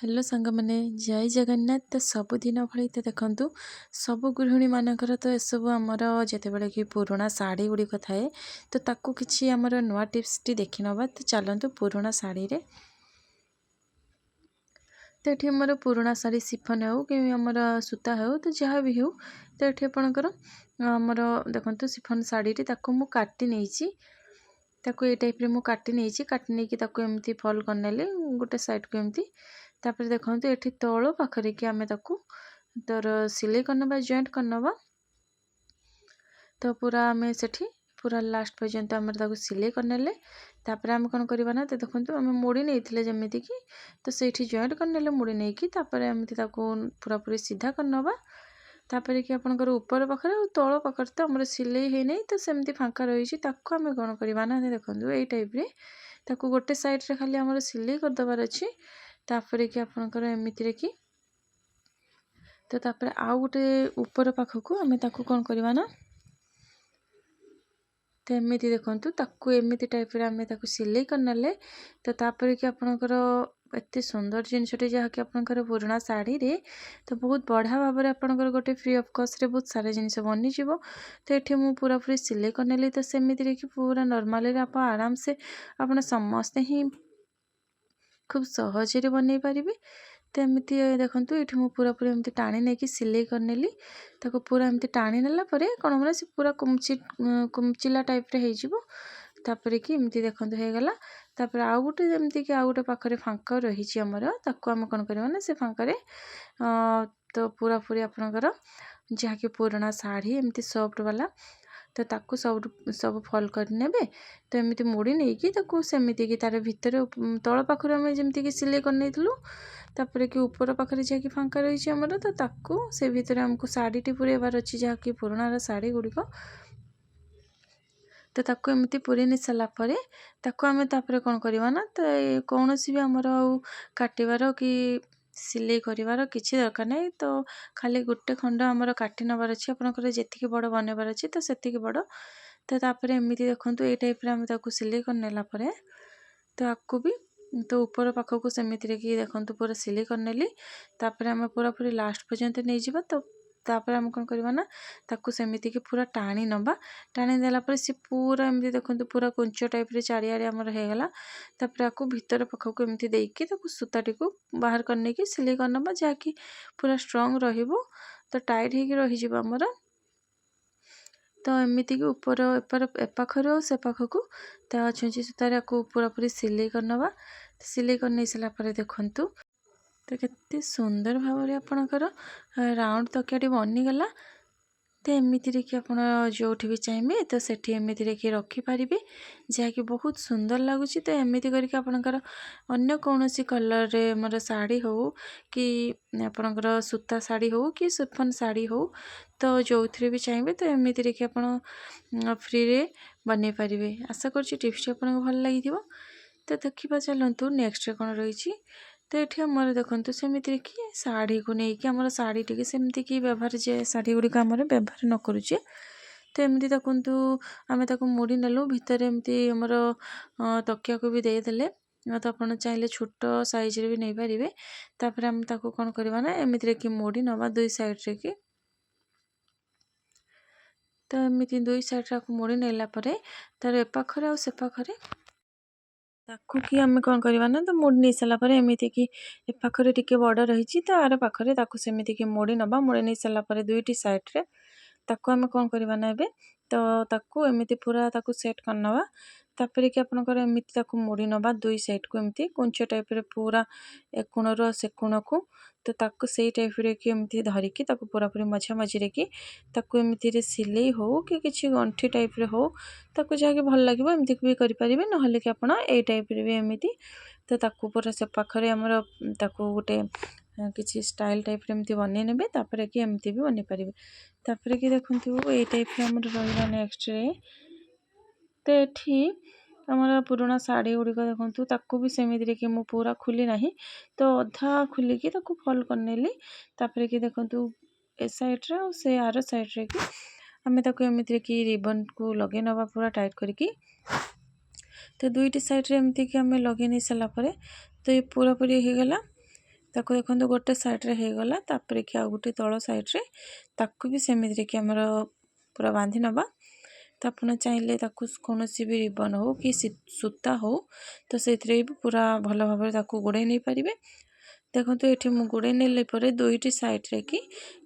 Hello सांग मैंने जय जगन्नाथ। तो सबुदिन भली तो देखु सब गृहिणी मानकर तो एसबू आमर जिते कि पुराणा शाढ़ी गुड़िक थाए तो ताकू किसी आमर नुआ टिप्स टी देखी नवा। तो चलतु पुराणा शाढ़ी रे तो ये आमर पुराणा शाढ़ी सिफन हो कि आमर सूता हो तो जहाँ भी हो तो ये आपणकर आमर देखो सिफन शाढ़ी मु काटी नहीं ताको ये टाइप रे मु काटी नहीं काटी नहीं ताको एमती फॉल करनेली गोटे साइड को एमती तापर देखो ये तल पाखरे कि आमे ताको तर सिलाई करनबा जॉइंट करनबा तो पूरा आमे सेठी पूरा लास्ट पर्यंत आम सिलाई करनेले तापर आम कौन करवा ना तो देखो आम मोड़ी नहीं जमीती कि तो सेठी जॉइंट करनेले मोड़ी नहीं कि तापर एमती ताको पूरा पूरी सीधा करनबा तापर कि आपनकर ऊपर पाखरे और तल पाखरे तो आमर सिलाई है नहीं तो सेमती फांका रही ताको आम कौन करवा ना देखो यही टाइप रे ताको गोटे साइड रे खाली आमर सिलाई करदेवार अच्छी तापर कि आपनकर एमिति कि तो तापर आउ गोटे ऊपर पाखक आम ताको कौन करवा ना तो एमती देखु ताकू एमती टाइप आम सिलाई करने तो तापर कि आपनकर एत सुंदर जिनसटे जहाँकि आपनकर पुराणा शाढ़ी रे तो बहुत बढ़िया भाव में आपनकर गोटे फ्री ऑफ कॉस्ट रे बहुत सारा जिनस बनीज तो ये मु पूरा पूरी सिलाई करने तो सेमती कि पूरा नॉर्मल आप आराम से आप समस्ते ही खूब सहज बनई पारे। तो एमती देखूँ ये मुझे पूरा पूरा एमती टाणी नहीं सिलाई करनेली ताको पूरा एमती टाणी नेला परे कौन हो से पूरा कुमचिला टाइप रे हो तापर कि एमती देखो हो गला तापर आउ गोटे जमती कि आउ गोटे पाखरे फांका रही आमर ताको आम कौन करवा ना से फांका तो पूरा पूरी आपनकर जहाँकि पुराणा शाढ़ी एमती सॉफ्ट वाला तो ताकू सब फॉल करने तो एमती मोड़ी नहीं कि ताकू सेमती कि तार भितर तल पाखर आम जमती कि सिलाई करने तापर कि ऊपर पाखरे जहाँकि फांका रही आमर तो ताकू से भितर आमको शाढ़ी टी पुरेबार अच्छी जहाँकि पुराणा शाढ़ी गुड़िक तो ताकू एमती पुरे नहीं सारा पर ताकू आम तापर कौन करवा ना तो कौन भी आमर काटिबार कि सिलाई करार किसी दरकार नहीं तो खाली गोटे खंड आमर काटी नबार अच्छी आपंकर जी बड़ बनइबार अच्छी तो से बड़ तो तापर एमती देखूँ ये टाइप आम सिलाई करनेला तो आपको भी तो ऊपर पाखक सेमती कि देखो पूरा सिलाई करनेली तापर आम पूरा पूरी लास्ट पर्यंत नहीं जावा तो तापर आम कौन करवा ना ताकू सेमती कि पूरा टाणी नबा टाणी देला पर सी पूरा एमती देखो पूरा कुंच टाइप रे चारियाडे आमर होगला तापर आपको भीतर पाखक एमती देकी ताकू सूताटी को बाहर करने की सिलाई करनबा जहाँकि पूरा स्ट्रॉन्ग रहिबो तो टाइट होगी रही आमर तो एमती कि ऊपर एपाखर और से पाखक तो छुंची सूतार को पूरा पूरी सिलाई करनबा सिलाई कर नहीं सारा देखूँ तो केते सुंदर भाव में आपणकर राउंड तकियाटी बनीगला तो एमती कि आप जो भी चाहिए तो सेठी एमती कि रखिपारे जहाँकि बहुत सुंदर लगुच तो एमती करके आपणकर अन्य कौन सी कलर रे मोर शाढ़ी हो कि आपणकर सूता शाढ़ी हो कि सिफन शाढ़ी हो तो जो थी भी चाहिए तो एमती कि आप फ्री रे बन पारे। आशा करुँच टिप्स आपको भल लगी तो देखा चलतु नेक्स्ट कौन रही तो ये आमर देखो सेमती कि शाढ़ी को लेकिन आम शाढ़ी टी सेमती कि व्यवहार जे शाढ़ी गुड़िक आम व्यवहार न करुचे तो एमती देखूँ आम मोड़ी नेलु भितर एमती आमर तकिया को भी देदेले तो आप चाहिए छोट साइज रे भी नहीं पारे तापर आम कौन करवा ना एमती कि मोड़ी नवा दुई साइड रे कि तो एमती दुई साइड रे मोड़ी नेला तार एपाखरे और से पाखरे ताकू कि आम कौन करवा ना तो मोड़ी नहीं सारापर एमती कि ए पाखरे टिके बड़ रही तो आर पाखरे ताकू सेमती कि मोड़ी नबा मोड़ी नहीं सारापर दुईटी साइड रे ताकू आम कौन करवा ना एबे तो ताकू एमती पूरा ताकू सेट करनबा तापर कि आपनकर एमती ताकू मोड़ी नबा दुई साइड को एमती कुंच टाइप रे पूरा ए कोणर से कोण को तो ताकू से टाइप रे कि एमती धरिकी ताकू पूरा पूरी मझा मझिरे कि ताकू एमती रे सिलाई हो कि किछि गंठी टाइप रे हो ताकू जहाँकि भल लगे एमती भी करें ना कि आप टाइप रे भी एमती तो ताकू पूरा से पाखरे आमर ताकू गोटे किसी स्टाइल टाइप रे एमती बन ने तापर कि एमती भी बन पारे तापर कि देखूँ ये टाइप रे आमर रहा नेक्स्ट रे तो ये आमर पुराणा शाढ़ी गुड़िक देखूँ ताकू भी सेमती कि मु पूरा खुली ना तो अधा खुलिकी ताकू फॉल करनेली तापर कि देखूँ ए साइड रे से आर साइड रे कि आम एमती कि रिबन को लगे नवा पूरा टाइट करके तो दुईटी साइड रे एमती कि आम लगे नहीं सारापर तो ये पूरा पूरी हो गला ताको देखो गोटे साइड्रे होगला तापर कि आउ गोटे तल साइड्रे ताकू भी सेमिति कि आमर पूरा बांधि नवा। तो आप चाहिए कौन भी रिबन हो कि सूता हो तो से पूरा भल भाव गोड़े नहीं पारे। देखो ये मुझे गोड़े नेले दुईटी साइड्रे कि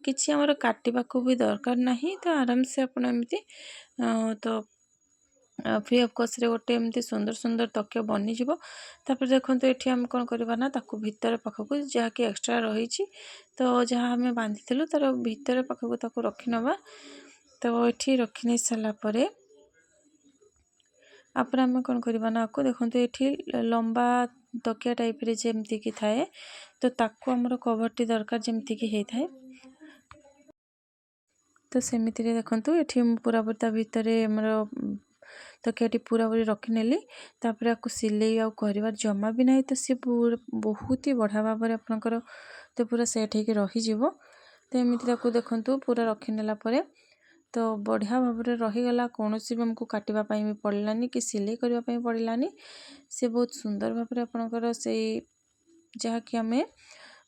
किसी आमर काटा भी दरकार नहीं। तो आराम से आपमती तो फ्री ऑफ कॉस्ट रे गोटे एमती सुंदर सुंदर तकिया बनीज। तापर देखो ये आम कौन करवा ना भितर पाखक जहाँकि एक्सट्रा रही तो जहाँ आम बांधी तार भितर पाखक रखी नवा। तो ये रखी नहीं सारापर आपरे आम कौन करवा ना आपको देखो ये लंबा तकिया टाइप रे जेमती की थाए तो ताकू आमर कभरटी दरकार जमती की होता है। तो सेमिति देखो ये पूरा पूरी भितर आमर तकियाटी पूरा पूरी रखिनेली। तापर आपको सिले आउ कर जमा भी नहीं तो सी बहुत ही बढ़िया भाव में आपंकर तो पूरा सेट होकर रही। तो एमती देखु पूरा रखिनेला तो बढ़िया भाव में रहीगला कौन भी आमको काटापी भी पड़ानी कि सिले करने पड़ानी। सी बहुत सुंदर भाव में आपंकर से जहाँकि आम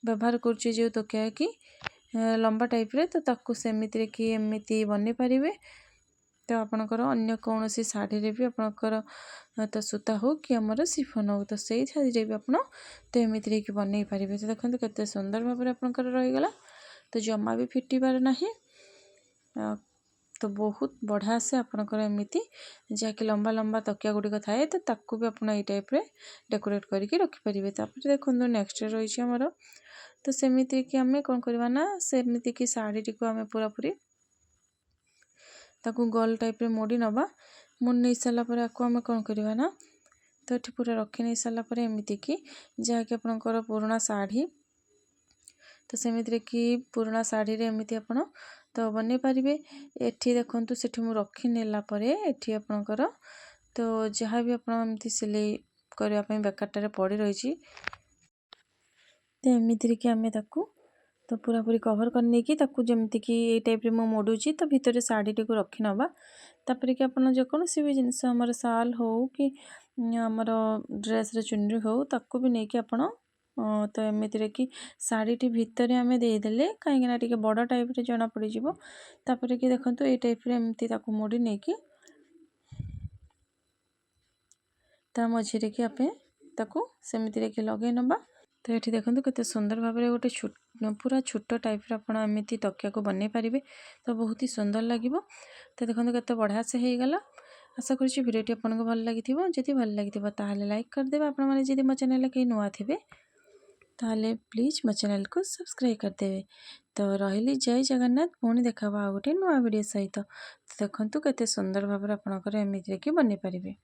व्यवहार करुचे जो तकिया कि लंबा टाइप रे तो ताकू सेमिति कि एमती बनी पारे। तो आपणकर अन्य कौन सी शाढ़ी रे भी आपणकर तो सूता हो कि आमर सिफन हो तो से शाढ़ी भी आप तो एमती कि बनई पारे। तो देखो केते सुंदर भाव में आपणकर रहीगला तो जमा भी फिटिबार नहीं। तो बहुत बढ़िया से आपणकर एमती जहाँकि लंबा लंबा तकिया गुड़िक थाए तो ताकू भी आप टाइप रे डेकोरेट करके रखिपारे। तापर देखो नेक्स्ट रही आमर तो सेमिति कि आम कौन करवा ना सेमिति कि शाढ़ी को आम पूरा पूरी ताकू गोल टाइप रे मोड़ी नवा। मोड़ नहीं सारापर आपको आम कौन करवा ना तो ये पूरा रखी नहीं सारापर एमती कि जहाँकि आपंकर पुराणा शाढ़ी तो सेमिति कि पुराणा शाढ़ी रे एमती आप तो बन पारे। एठी देखु से रखी नेला एठी आपणकर तो जहाँ भी आपमती सिले करने बेकारटारे पड़ी रही तो एमती कि आम तो पूरा पूरी कवर करने की जमती कि ये टाइप रे मो मोड़ुची तो भितर शाढ़ी टी को रखी नवा। तापर कि आपन जेकोसी भी जिनस आमर साल हो कि आमर ड्रेस रे चुनरी हो ताकू भी नहीं कि आपन तो एमती कि शाढ़ी टी भितर आम देदेले कहीं बड़ टाइप रे जना पड़ जाव। तापर कि देखो ये टाइप रे एमती मोड़ी नहीं कि ता मझे कि आप सेमती कि लगे नवा। तो ये देखो केते सुंदर भाव में गोटे पूरा छोट टाइप एमती तकिया को बनई पारे तो बहुत ही सुंदर लगे। तो देखो केते बढ़िया से होगला। आशा करुँच भिडियो आपको भल लगी जदि भल लगी लाइक करदे आपने मो चैनल कहीं नुआ थे ताले प्लीज मो चैनल को सब्सक्राइब करदे। तो रही जय जगन्नाथ पुणी देखा गोटे नुआ वीडियो सहित। तो देखो केते सुंदर भाव में आपंकर एमती कि बनई पारे।